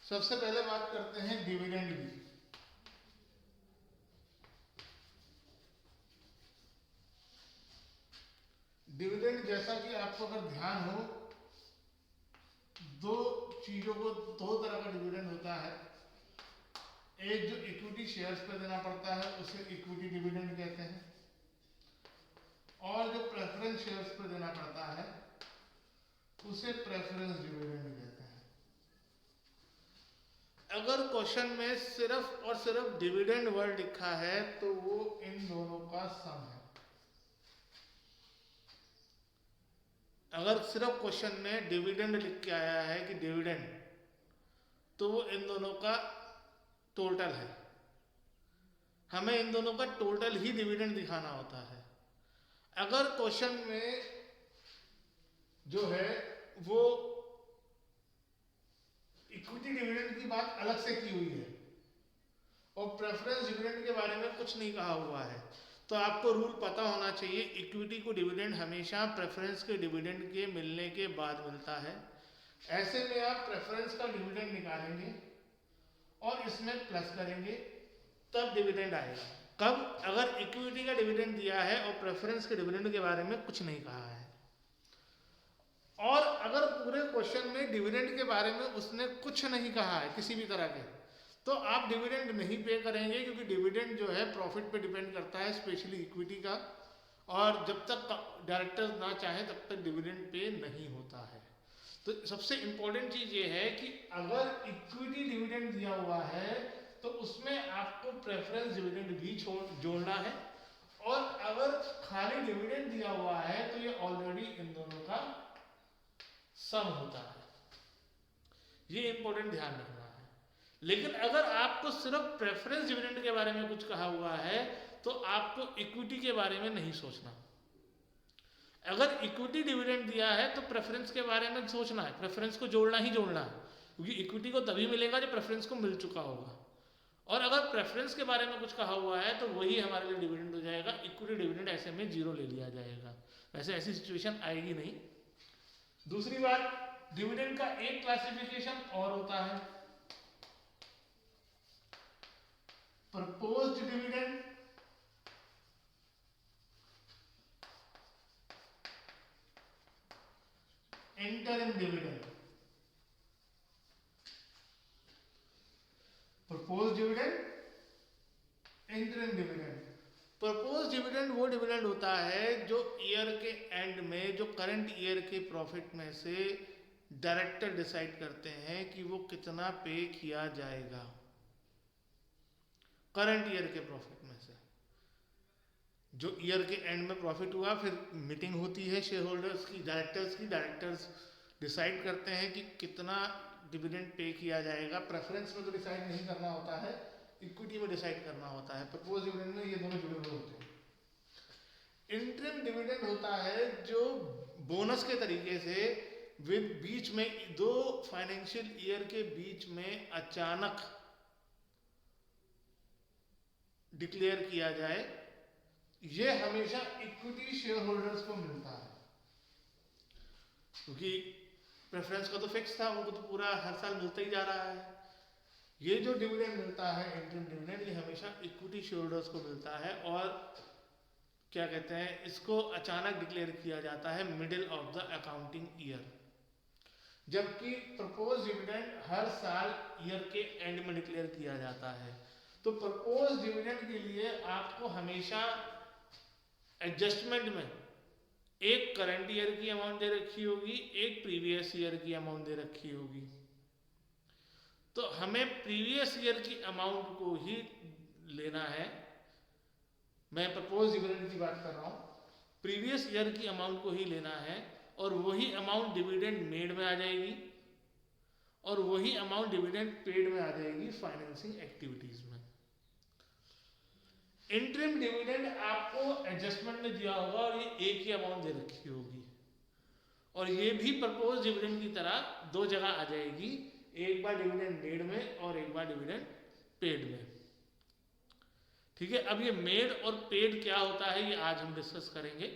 सबसे पहले बात करते हैं डिविडेंड की। डिविडेंड जैसा कि आपको अगर ध्यान हो, दो चीजों को, दो तरह का डिविडेंड होता है। एक जो इक्विटी शेयर्स पे देना पड़ता है उसे इक्विटी डिविडेंड कहते हैं, और जो प्रेफरेंस शेयर्स पे देना पड़ता है उसे प्रेफरेंस डिविडेंड कहते हैं। अगर क्वेश्चन में सिर्फ और सिर्फ डिविडेंड वर्ड लिखा है तो वो इन दोनों का सम है। अगर सिर्फ क्वेश्चन में डिविडेंड लिख के आया है कि डिविडेंड, तो वो इन दोनों का टोटल है। हमें इन दोनों का टोटल ही डिविडेंड दिखाना होता है। अगर क्वेश्चन में जो है वो इक्विटी डिविडेंड की बात अलग से की हुई है और प्रेफरेंस डिविडेंड के बारे में कुछ नहीं कहा हुआ है, तो आपको रूल पता होना चाहिए, इक्विटी को डिविडेंड हमेशा प्रेफरेंस के डिविडेंड के मिलने के बाद मिलता है। ऐसे में आप प्रेफरेंस का डिविडेंड निकालेंगे और इसमें प्लस करेंगे, तब डिविडेंड आएगा। कब? अगर इक्विटी का डिविडेंड दिया है और प्रेफरेंस के डिविडेंड के बारे में कुछ नहीं कहा है। और अगर पूरे क्वेश्चन में डिविडेंड के बारे में उसने कुछ नहीं कहा है किसी भी तरह के, तो आप डिविडेंड नहीं पे करेंगे, क्योंकि डिविडेंड जो है प्रॉफिट पे डिपेंड करता है, स्पेशली इक्विटी का, और जब तक डायरेक्टर्स ना चाहे तब तक डिविडेंड पे नहीं होता है। तो सबसे इंपॉर्टेंट चीज ये है कि अगर इक्विटी डिविडेंड दिया हुआ है तो उसमें आपको प्रेफरेंस डिविडेंड भी जोड़ना है, और अगर खाली डिविडेंड दिया हुआ है तो ये ऑलरेडी इन दोनों का सम होता है। ये इंपॉर्टेंट ध्यान रखना है। लेकिन अगर आपको सिर्फ प्रेफरेंस डिविडेंड के बारे में कुछ कहा हुआ है तो आपको इक्विटी के बारे में नहीं सोचना। अगर इक्विटी डिविडेंड दिया है तो प्रेफरेंस के बारे में सोचना है, प्रेफरेंस को जोड़ना ही जोड़ना है, क्योंकि इक्विटी को तभी मिलेगा जब प्रेफरेंस को मिल चुका होगा। और अगर प्रेफरेंस के बारे में कुछ कहा हुआ है तो वही हमारे लिए डिविडेंड हो जाएगा, इक्विटी डिविडेंड ऐसे में जीरो ले लिया जाएगा। वैसे ऐसी सिचुएशन आएगी नहीं। दूसरी बात, डिविडेंड का एक क्लासिफिकेशन और होता है, proposed dividend, interim dividend. Proposed dividend, interim dividend. Propose dividend वो डिविडेंड होता है जो ईयर के एंड में, जो करंट ईयर के प्रॉफिट में से डायरेक्टर डिसाइड करते हैं कि वो कितना पे किया जाएगा। करंट ईयर के प्रॉफिट में से जो ईयर के एंड में प्रॉफिट हुआ, फिर मीटिंग होती है शेयर होल्डर्स की, डायरेक्टर्स डिसाइड करते हैं कि कितना डिविडेंड पे किया जाएगा। प्रेफरेंस में तो डिसाइड नहीं करना होता है, इक्विटी में डिसाइड करना होता है। प्रपोज डिविडेंड में ये दोनों जुड़े हुए होते हैं। इंटरिम डिविडेंड होता है जो बोनस के तरीके से विद बीच में, दो फाइनेंशियल ईयर के बीच में अचानक डिक्लेयर किया जाए। ये हमेशा इक्विटी शेयर होल्डर्स को मिलता है, क्योंकि प्रेफरेंस का तो फिक्स था, उनको तो पूरा हर साल मिलता ही जा रहा है। ये जो डिविडेंड मिलता है इंटरिम डिविडेंड, ये हमेशा इक्विटी शेयर होल्डर्स को मिलता है, और क्या कहते हैं, इसको अचानक डिक्लेयर किया जाता है middle of the accounting year. जबकि प्रपोज डिविडेंड हर साल ईयर के एंड में डिक्लेयर किया जाता है। तो प्रपोज डिविडेंड के लिए आपको हमेशा एडजस्टमेंट में एक करंट ईयर की अमाउंट दे रखी होगी, एक प्रीवियस ईयर की अमाउंट दे रखी होगी। तो हमें प्रीवियस ईयर की अमाउंट को ही लेना है। मैं प्रपोज डिविडेंड की बात कर रहा हूँ, प्रीवियस ईयर की अमाउंट को ही लेना है, और वही अमाउंट डिविडेंड मेड में आ जाएगी, और वही अमाउंट डिविडेंड पेड में आ जाएगी फाइनेंसिंग एक्टिविटीज में। इंटरिम डिविडेंड आपको एडजस्टमेंट में दिया होगा और ये एक ही अमाउंट दे रखी होगी, और ये भी प्रपोज डिविडेंड की तरह दो जगह आ जाएगी, एक बार डिविडेंड मेड में और एक बार डिविडेंड पेड में। ठीक है, अब ये मेड और पेड क्या होता है ये आज हम डिस्कस करेंगे।